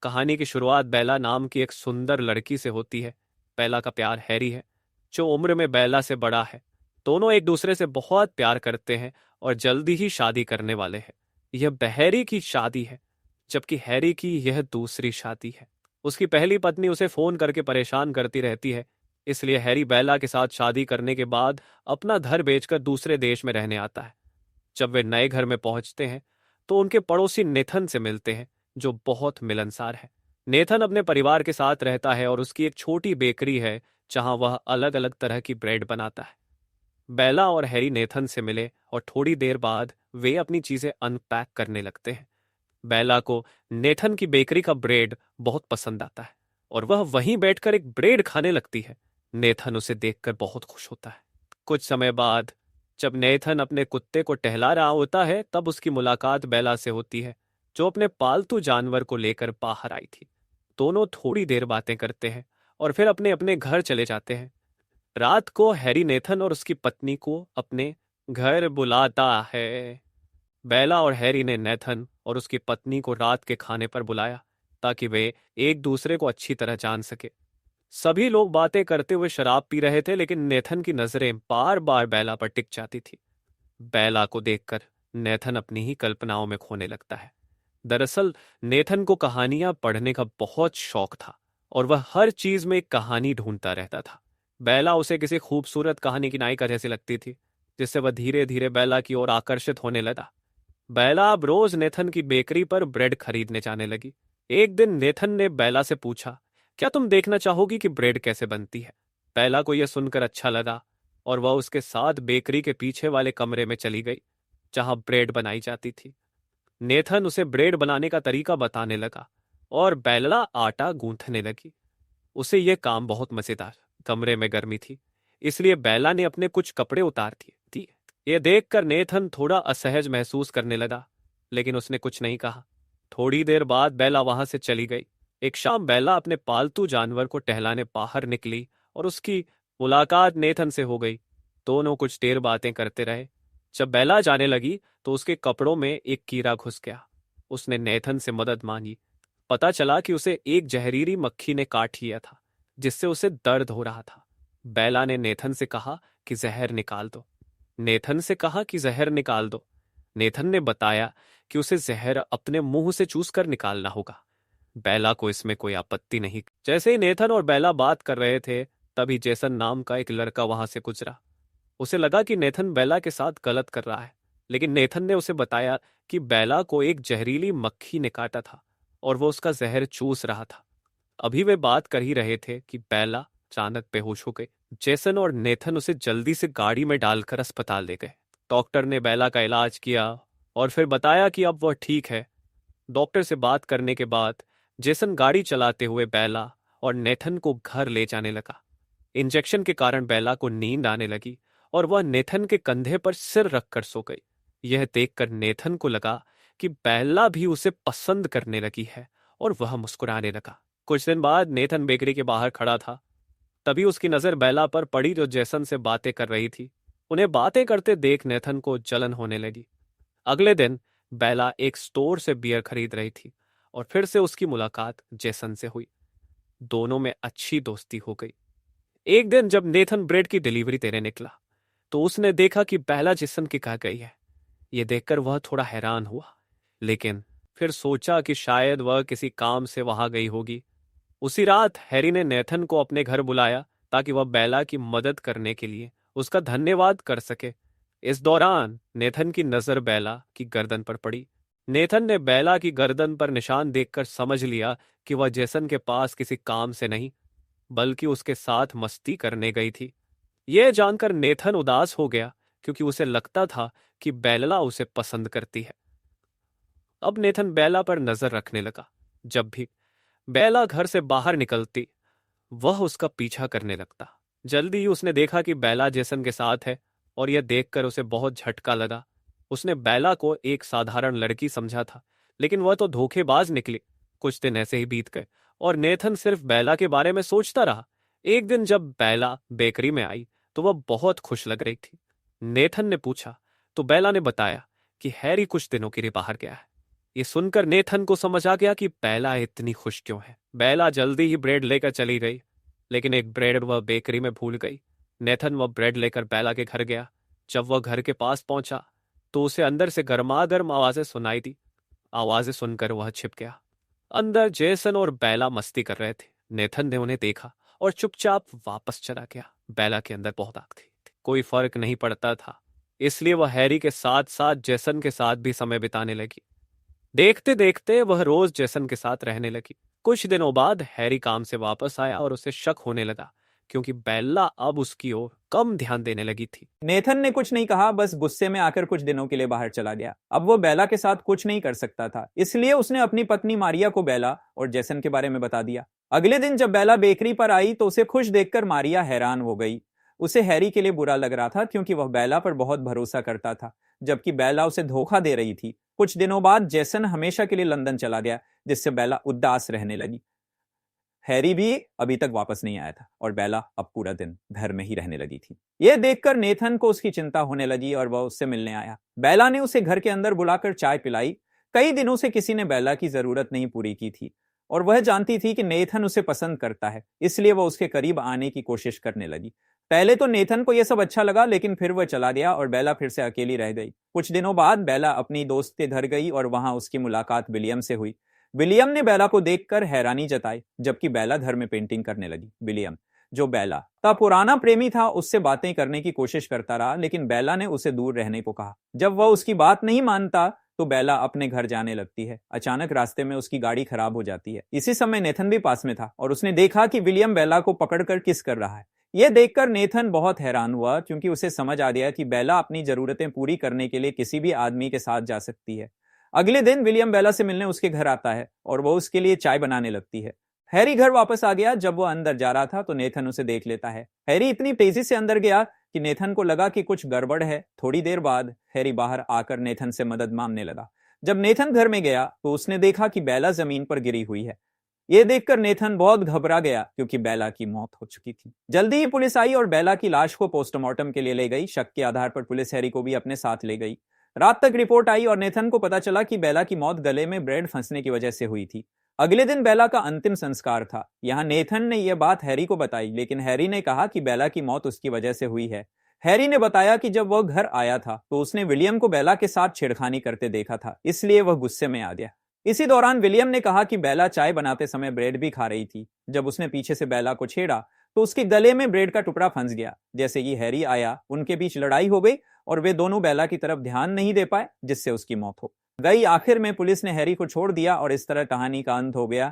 कहानी की शुरुआत बेला नाम की एक सुंदर लड़की से होती है। बेला का प्यार हैरी है, जो उम्र में बेला से बड़ा है। दोनों एक दूसरे से बहुत प्यार करते हैं और जल्दी ही शादी करने वाले हैं। यह बहरी की शादी है, जबकि हैरी की यह दूसरी शादी है। उसकी पहली पत्नी उसे फोन करके परेशान करती रहती है, इसलिए हैरी बेला के साथ शादी करने के बाद अपना घर बेचकर दूसरे देश में रहने आता है। जब वे नए घर में पहुंचते हैं तो उनके पड़ोसी नेथन से मिलते हैं, जो बहुत मिलनसार है। नेथन अपने परिवार के साथ रहता है और उसकी एक छोटी बेकरी है, जहां वह अलग अलग तरह की ब्रेड बनाता है। बेला और हैरी नेथन से मिले और थोड़ी देर बाद वे अपनी चीजें अनपैक करने लगते हैं। बेला को नेथन की बेकरी का ब्रेड बहुत पसंद आता है और वह वहीं बैठकर एक ब्रेड खाने लगती है। नेथन उसे देखकर बहुत खुश होता है। कुछ समय बाद जब नेथन अपने कुत्ते को टहला रहा होता है, तब उसकी मुलाकात बेला से होती है, जो अपने पालतू जानवर को लेकर बाहर आई थी। दोनों थोड़ी देर बातें करते हैं और फिर अपने अपने घर चले जाते हैं। रात को हैरी नेथन और उसकी पत्नी को अपने घर बुलाता है। बेला और हैरी ने नेथन और उसकी पत्नी को रात के खाने पर बुलाया, ताकि वे एक दूसरे को अच्छी तरह जान सके। सभी लोग बातें करते हुए शराब पी रहे थे, लेकिन नेथन की नजरें बार बार बेला पर टिक जाती थी। बेला को देखकर नेथन अपनी ही कल्पनाओं में खोने लगता है। दरअसल नेथन को कहानियां पढ़ने का बहुत शौक था और वह हर चीज में एक कहानी ढूंढता रहता था। बेला उसे किसी खूबसूरत कहानी की नायिका जैसी लगती थी, जिससे वह धीरे धीरे बेला की ओर आकर्षित होने लगा। बेला अब रोज नेथन की बेकरी पर ब्रेड खरीदने जाने लगी। एक दिन नेथन ने बेला से पूछा, क्या तुम देखना चाहोगी कि ब्रेड कैसे बनती है? बेला को यह सुनकर अच्छा लगा और वह उसके साथ बेकरी के पीछे वाले कमरे में चली गई, जहां ब्रेड बनाई जाती थी। नेथन उसे ब्रेड बनाने का तरीका बताने लगा और बेला आटा गूंथने लगी। उसे यह काम बहुत मजेदार। कमरे में गर्मी थी, इसलिए बेला ने अपने कुछ कपड़े उतार दिए। यह देखकर नेथन थोड़ा असहज महसूस करने लगा, लेकिन उसने कुछ नहीं कहा। थोड़ी देर बाद बेला वहां से चली गई। एक शाम बेला अपने पालतू जानवर को टहलाने बाहर निकली और उसकी मुलाकात नेथन से हो गई। दोनों कुछ देर बातें करते रहे। जब बेला जाने लगी तो उसके कपड़ों में एक कीड़ा घुस गया। उसने नेथन से मदद मांगी। पता चला कि उसे एक जहरीली मक्खी ने काट लिया था, जिससे उसे दर्द हो रहा था। बेला ने नेथन से कहा कि जहर निकाल दो। नेथन ने बताया कि उसे जहर अपने मुंह से चूसकर निकालना होगा। बेला को इसमें कोई आपत्ति नहीं। जैसे ही नेथन और बेला बात कर रहे थे, तभी जेसन नाम का एक लड़का वहां से गुजरा। उसे लगा कि नेथन बेला के साथ गलत कर रहा है, लेकिन नेथन ने उसे बताया कि बेला को एक जहरीली मक्खी ने काटा था और वो उसका जहर चूस रहा था। अभी वे बात कर ही रहे थे कि बेला अचानक बेहोश हो गई। जेसन और नेथन उसे जल्दी से गाड़ी में डालकर अस्पताल ले गए। डॉक्टर ने बेला का इलाज किया और फिर बताया कि अब वह ठीक है। डॉक्टर से बात करने के बाद जेसन गाड़ी चलाते हुए बेला और नेथन को घर ले जाने लगा। इंजेक्शन के कारण बेला को नींद आने लगी और वह नेथन के कंधे पर सिर रखकर सो गई। यह देखकर नेथन को लगा कि बेला भी उसे पसंद करने लगी है और वह मुस्कुराने लगा। कुछ दिन बाद नेथन बेकरी के बाहर खड़ा था। तभी उसकी नजर बेला पर पड़ी, जो जेसन से बातें कर रही थी। उन्हें बातें करते देख नेथन को जलन होने लगी। अगले दिन बेला एक स्टोर से बियर खरीद रही थी और फिर से उसकी मुलाकात जेसन से हुई। दोनों में अच्छी दोस्ती हो गई। एक दिन जब नेथन ब्रेड की डिलीवरी देने निकला, तो उसने देखा कि बेला जेसन के घर गई है। यह देखकर वह थोड़ा हैरान हुआ, लेकिन फिर सोचा कि शायद वह किसी काम से वहां गई होगी। उसी रात हैरी ने नेथन को अपने घर बुलाया, ताकि वह बेला की मदद करने के लिए उसका धन्यवाद कर सके। इस दौरान नेथन की नजर बेला की गर्दन पर पड़ी। नेथन ने बेला की गर्दन पर निशान देखकर समझ लिया कि वह जेसन के पास किसी काम से नहीं, बल्कि उसके साथ मस्ती करने गई थी। यह जानकर नेथन उदास हो गया, क्योंकि उसे लगता था कि बेला उसे पसंद करती है। अब नेथन बेला पर नजर रखने लगा। जब भी बेला घर से बाहर निकलती, वह उसका पीछा करने लगता। जल्दी ही उसने देखा कि बेला जेसन के साथ है और यह देखकर उसे बहुत झटका लगा। उसने बेला को एक साधारण लड़की समझा था, लेकिन वह तो धोखेबाज निकली। कुछ दिन ऐसे ही बीत गए और नेथन सिर्फ बेला के बारे में सोचता रहा। एक दिन जब बेला बेकरी में आई, तो वह बहुत खुश लग रही थी। नेथन ने पूछा तो बेला ने बताया कि हैरी कुछ दिनों के लिए बाहर गया है। ये सुनकर नेथन को समझ आ गया कि बेला इतनी खुश क्यों है। बेला जल्दी ही ब्रेड लेकर चली गई, लेकिन एक ब्रेड वह बेकरी में भूल गई। नेथन वह ब्रेड लेकर बेला के घर गया। जब वह घर के पास पहुंचा तो उसे अंदर से गर्मा गर्म आवाजें सुनाई दी। आवाजें सुनकर वह छिप गया। अंदर जेसन और बेला मस्ती कर रहे थे। नेथन ने उन्हें देखा और चुपचाप वापस चला गया। बेला के अंदर बहुत आग थी, कोई फर्क नहीं पड़ता था, इसलिए वह हैरी के साथ साथ जेसन के साथ भी समय बिताने लगी। देखते देखते वह रोज जेसन के साथ रहने लगी। कुछ दिनों बाद हैरी काम से वापस आया और उसे शक होने लगा, क्योंकि बेला अब उसकी ओर कम ध्यान देने लगी थी। नेथन ने कुछ नहीं कहा, बस गुस्से में आकर कुछ दिनों के लिए बाहर चला गया। अब वो बेला के साथ कुछ नहीं कर सकता था, इसलिए उसने अपनी पत्नी मारिया को बेला और जेसन के बारे में बता दिया। अगले दिन जब बेला बेकरी पर आई तो उसे खुश देखकर मारिया हैरान हो गई। उसे हैरी के लिए बुरा लग रहा था, क्योंकि वह बेला पर बहुत भरोसा करता था, जबकि बेला उसे धोखा दे रही थी। कुछ दिनों बाद जेसन हमेशा के लिए लंदन चला गया, जिससे बेला उदास रहने लगी। हैरी भी अभी तक वापस नहीं आया था और बेला अब पूरा दिन घर में ही रहने लगी थी। यह देखकर नेथन को उसकी चिंता होने लगी और वह उससे मिलने आया। बेला ने उसे घर के अंदर बुलाकर चाय पिलाई। कई दिनों से किसी ने बेला की जरूरत नहीं पूरी की थी और वह जानती थी कि नेथन उसे पसंद करता है, इसलिए वह उसके करीब आने की कोशिश करने लगी। पहले तो नेथन को यह सब अच्छा लगा, लेकिन फिर वह चला गया और बेला फिर से अकेली रह गई। कुछ दिनों बाद बेला अपनी दोस्त के घर गई और वहां उसकी मुलाकात विलियम से हुई। विलियम ने बेला को देखकर हैरानी जताई, जबकि बेला घर में पेंटिंग करने लगी। विलियम, जो बेला का पुराना प्रेमी था, उससे बातें करने की कोशिश करता रहा, लेकिन बेला ने उसे दूर रहने को कहा। जब वह उसकी बात नहीं मानता तो बेला अपने घर जाने लगती है। अचानक रास्ते में उसकी गाड़ी खराब हो जाती है। इसी समय नेथन भी पास में था और उसने देखा कि विलियम बेला को पकड़कर किस कर रहा है। यह देखकर नेथन बहुत हैरान हुआ, क्योंकि उसे समझ आ गया कि बेला अपनी जरूरतें पूरी करने के लिए किसी भी आदमी के साथ जा सकती है। अगले दिन विलियम बेला से मिलने उसके घर आता है और वो उसके लिए चाय बनाने लगती है। हैरी घर वापस आ गया। जब वो अंदर जा रहा था तो नेथन उसे देख लेता है। हैरी इतनी तेजी से अंदर गया कि नेथन को लगा कि कुछ गड़बड़ है। थोड़ी देर बाद हैरी बाहर आकर नेथन से मदद मांगने लगा। जब नेथन घर में गया तो उसने देखा कि बेला जमीन पर गिरी हुई है। यह देखकर नेथन बहुत घबरा गया, क्योंकि बेला की मौत हो चुकी थी। जल्दी ही पुलिस आई और बेला की लाश को पोस्टमार्टम के लिए ले गई। शक के आधार पर पुलिस हैरी को भी अपने साथ ले गई। रात तक रिपोर्ट आई और नेथन को पता चला कि बेला की मौत गले में ब्रेड फंसने की वजह से हुई थी। अगले दिन बेला का अंतिम संस्कार था। यहाँ नेथन ने यह बात हैरी को बताई, लेकिन हैरी ने कहा कि बेला की मौत उसकी वजह से हुई है। हैरी ने बताया कि जब वह घर आया था तो उसने विलियम को बेला के साथ छेड़खानी करते देखा था, इसलिए वह गुस्से में आ गया। इसी दौरान विलियम ने कहा कि बेला चाय बनाते समय ब्रेड भी खा रही थी। जब उसने पीछे से बेला को छेड़ा तो उसके गले में ब्रेड का टुकड़ा फंस गया। जैसे ही हैरी आया, उनके बीच लड़ाई हो गई और वे दोनों बेला की तरफ ध्यान नहीं दे पाए, जिससे उसकी मौत हो गई। आखिर में पुलिस ने हैरी को छोड़ दिया और इस तरह कहानी का अंत हो गया।